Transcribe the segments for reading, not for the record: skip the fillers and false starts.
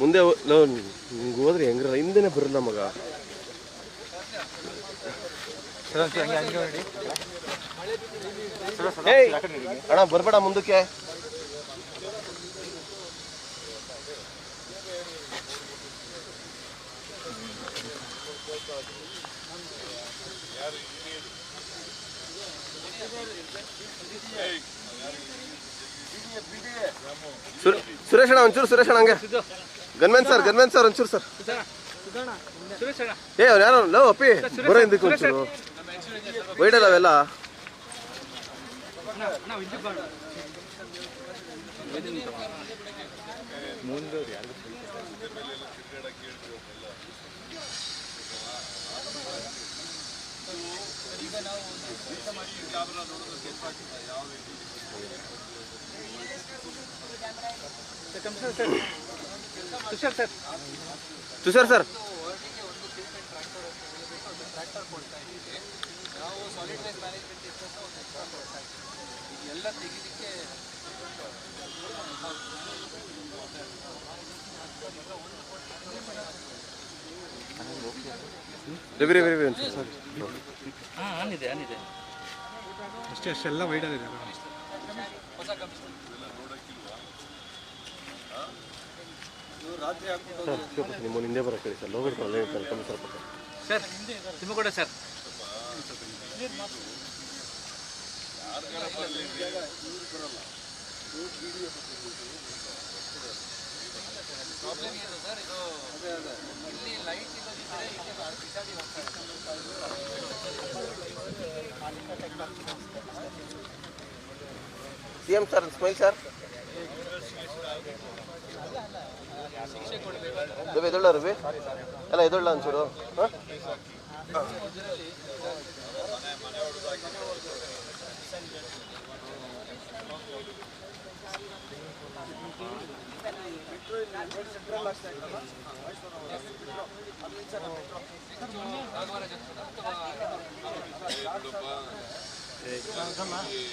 ಮುಂದೆ ಹಿಂಗೆ ಹೋದ್ರೆ ಹೆಂಗ್ರಲ್ಲ ಹಿಂದೆನೇ ಬರಲ್ಲ ಮಗ. ಅಣ್ಣ ಬರ್ಬೇಡ ಮುಂದಕ್ಕೆ. ಸುರೇಶ್ ಅಣ್ಣ ಒಂಚೂರು, ಸುರೇಶ್ ಅಣ್ಣ ಹಂಗೆ. ಗನ್ಮೆನ್ ಸರ್ ಒಂಚೂರು ಸರ್. ಅವ್ರು ಯಾರು ಲವ್ ಅಪ್ಪಿ ಬರೋ ಹಿಂದಕ್ಕೆ ಒಂಚೂರು ವೈಡಲ್ಲ ಅವೆಲ್ಲ. ತುಷಾರ್ ಸರ್ ರವಿ ಅಷ್ಟೆಲ್ಲ ವೈಡಲ್ಲಿದೆ. ನಿಮ್ಮ ಹಿಂದೆ ಬರೋಕ್ಕೆ ಸರ್ ಲೋಗಡ್ಕೊಳ್ಳಿ ಸ್ವಲ್ಪ ಸರ್ ನಿಮ್ಮ ಕೂಡ ಸರ್. ಪ್ರಾಬ್ಲಮ್ ಏನು ಸರ್ ಇದು? ಇಲ್ಲಿ ಲೈಟ್ ಇಲ್ಲದಿದ್ದರೆ CM sir smile sir. Ravi ಎದೊಳ್ಳ ರವಿ ಎಲ್ಲ ಎದೊಳ್ಳ ಒಂಚೂರು.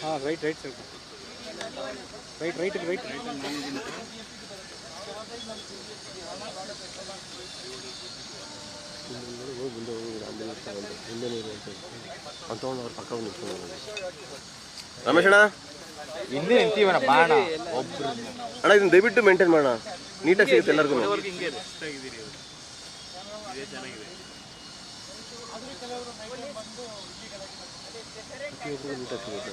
ಹಾಂ right right sir right right right right ಮುಂದೆ ಹಿಂದೆ ನೀರು ಅಂತ ತೊಗೊಂಡು ಅವ್ರ ಪಕ್ಕ ನಿಂತ್ಕೊಂಡು ರಮೇಶ್ ಅಣ್ಣ ಹಿಂದೆ ನಿಂತೀವಣ್ಣ ಬಾಣ ಒಬ್ರು ಅಣ್ಣ ಇದನ್ನ ದಯವಿಟ್ಟು ಮೇಂಟೈನ್ ಮಾಡೋಣ, ನೀಟಾಗಿ ಸಿಗುತ್ತೆ ಎಲ್ಲರಿಗೂ. ನೀಟಾಗಿ ಸಿಗುತ್ತೆ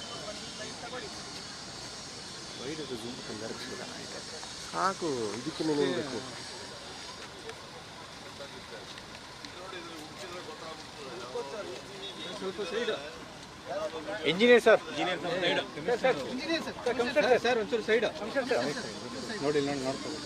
ಸಾಕು, ಇದಕ್ಕೆ ಏನೇನು ಬೇಕು. ಸ್ವಲ್ಪ ಸೈಡ್ ಇಂಜಿನಿಯರ್ ಸರ್, ಸರ್ ಒಂಚೂರು ಸೈಡ್ ನೋಡಿ ನೋಡ್ತಾರೆ.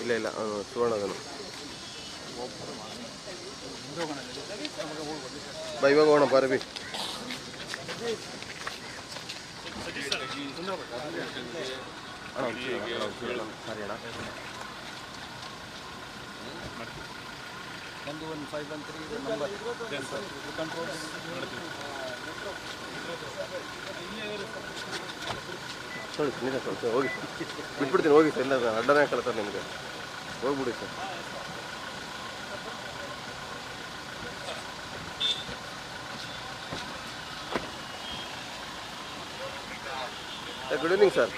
ಇಲ್ಲ ಇಲ್ಲ ಸುವರ್ಣ ಅದನ್ನು ಬಾ ಇವಾಗ ಹೋಗೋಣ ಬಾರಬಿ. ಸರಿ ಅಣ್ಣ ನಂದು 1513 ನಂಬರ್ ಕಂಟ್ರೋಲ್ ಹೋಗಿ ಬಿಟ್ಬಿಡ್ತೀನಿ. ಹೋಗಿ ಸರ್, ಇಲ್ಲ ಅಡ್ಡನೇ ಹಾಕಲ್ಲ ಸರ್ ನಿಮಗೆ, ಹೋಗ್ಬಿಡಿ ಸರ್. Good evening sir.